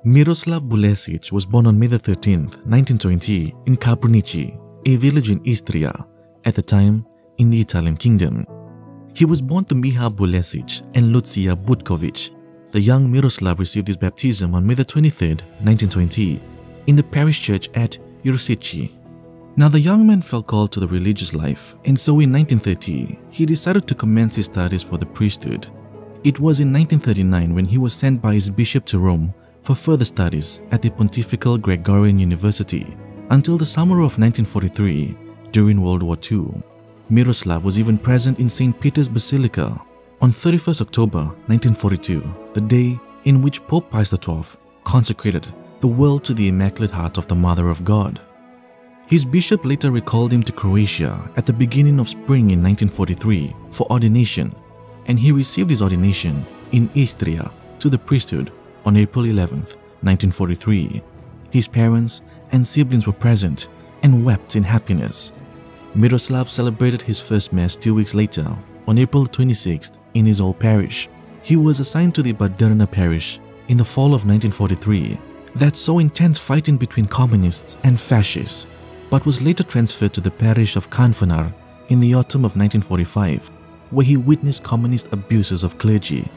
Miroslav Bulesic was born on May 13, 1920 in Kabrunici, a village in Istria, at the time in the Italian kingdom. He was born to Miha Bulesic and Lucia Butkovic. The young Miroslav received his baptism on May 23, 1920 in the parish church at Jursici. Now the young man felt called to the religious life, and so in 1930 he decided to commence his studies for the priesthood. It was in 1939 when he was sent by his bishop to Rome for further studies at the Pontifical Gregorian University until the summer of 1943 during World War II. Miroslav was even present in St. Peter's Basilica on 31st October 1942, the day in which Pope Pius XII consecrated the world to the Immaculate Heart of the Mother of God. His bishop later recalled him to Croatia at the beginning of spring in 1943 for ordination, and he received his ordination in Istria to the priesthood on April 11, 1943. His parents and siblings were present and wept in happiness. Miroslav celebrated his first Mass 2 weeks later, on April 26th, in his old parish. He was assigned to the Baderna parish in the fall of 1943 that saw intense fighting between communists and fascists, but was later transferred to the parish of Kanfanar in the autumn of 1945, where he witnessed communist abuses of clergy.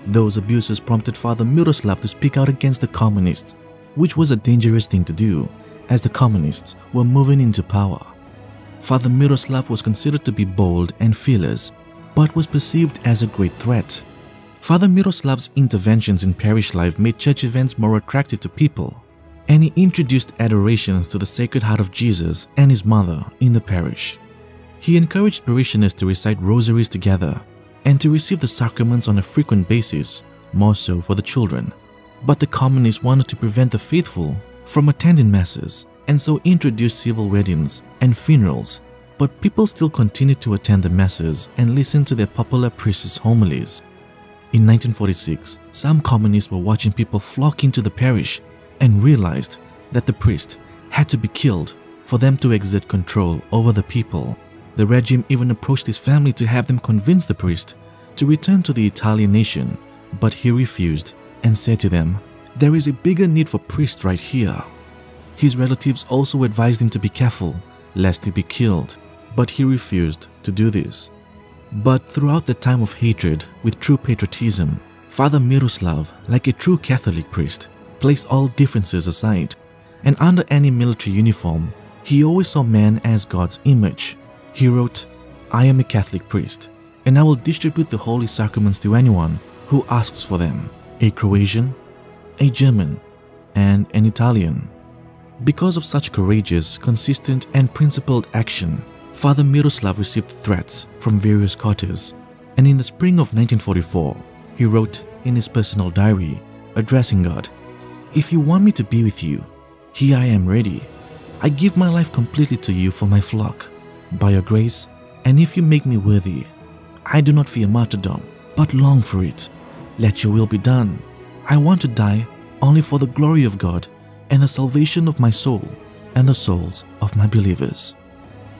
Those abuses prompted Father Miroslav to speak out against the communists, which was a dangerous thing to do, as the communists were moving into power. Father Miroslav was considered to be bold and fearless, but was perceived as a great threat. Father Miroslav's interventions in parish life made church events more attractive to people, and he introduced adorations to the Sacred Heart of Jesus and his mother in the parish. He encouraged parishioners to recite rosaries together and to receive the sacraments on a frequent basis, more so for the children. But the communists wanted to prevent the faithful from attending masses, and so introduced civil weddings and funerals, but people still continued to attend the masses and listen to their popular priests' homilies. In 1946, some communists were watching people flock into the parish and realized that the priest had to be killed for them to exert control over the people. The regime even approached his family to have them convince the priest to return to the Italian nation, but he refused and said to them, "There is a bigger need for priests right here." His relatives also advised him to be careful lest he be killed, but he refused to do this. But throughout the time of hatred with true patriotism, Father Miroslav, like a true Catholic priest, placed all differences aside, and under any military uniform, he always saw man as God's image. He wrote, "I am a Catholic priest, and I will distribute the holy sacraments to anyone who asks for them, a Croatian, a German, and an Italian." Because of such courageous, consistent, and principled action, Father Miroslav received threats from various quarters, and in the spring of 1944, he wrote in his personal diary, addressing God, "If you want me to be with you, here I am ready. I give my life completely to you for my flock, by your grace, and if you make me worthy, I do not fear martyrdom, but long for it. Let your will be done. I want to die only for the glory of God and the salvation of my soul and the souls of my believers."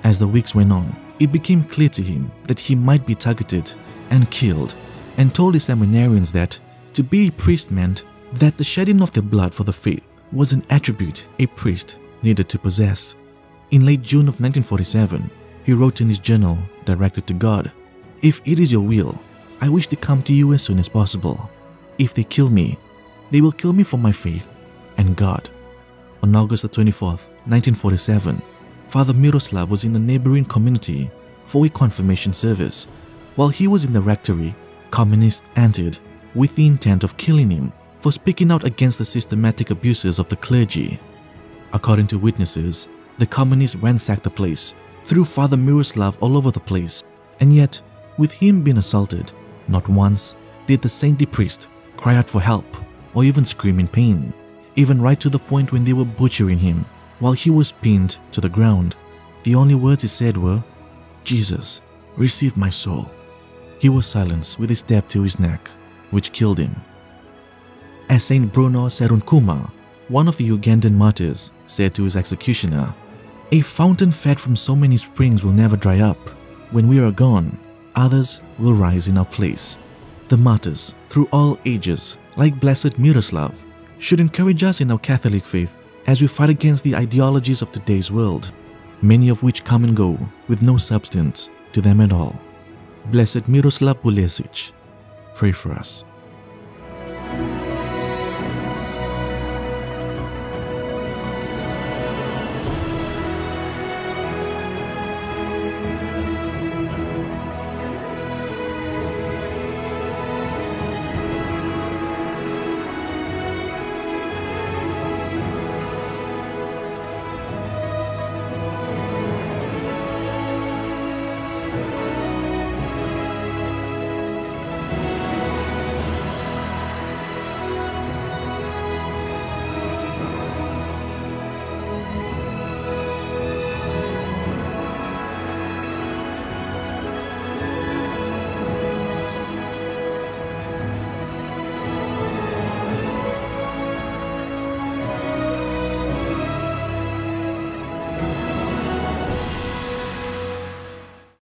As the weeks went on, it became clear to him that he might be targeted and killed, and told his seminarians that to be a priest meant that the shedding of their blood for the faith was an attribute a priest needed to possess. In late June of 1947, he wrote in his journal directed to God, "If it is your will, I wish to come to you as soon as possible. If they kill me, they will kill me for my faith and God." On August 24th, 1947, Father Miroslav was in the neighboring community for a confirmation service. While he was in the rectory, communists entered with the intent of killing him for speaking out against the systematic abuses of the clergy. According to witnesses, the communists ransacked the place, threw Father Miroslav all over the place, and yet, with him being assaulted, not once did the saintly priest cry out for help or even scream in pain, even right to the point when they were butchering him while he was pinned to the ground. The only words he said were, "Jesus, receive my soul." He was silenced with a stab to his neck, which killed him. As Saint Bruno Serunkuma, one of the Ugandan martyrs, said to his executioner, "A fountain fed from so many springs will never dry up. When we are gone, others will rise in our place." The martyrs, through all ages, like Blessed Miroslav, should encourage us in our Catholic faith as we fight against the ideologies of today's world, many of which come and go with no substance to them at all. Blessed Miroslav Bulesic, pray for us.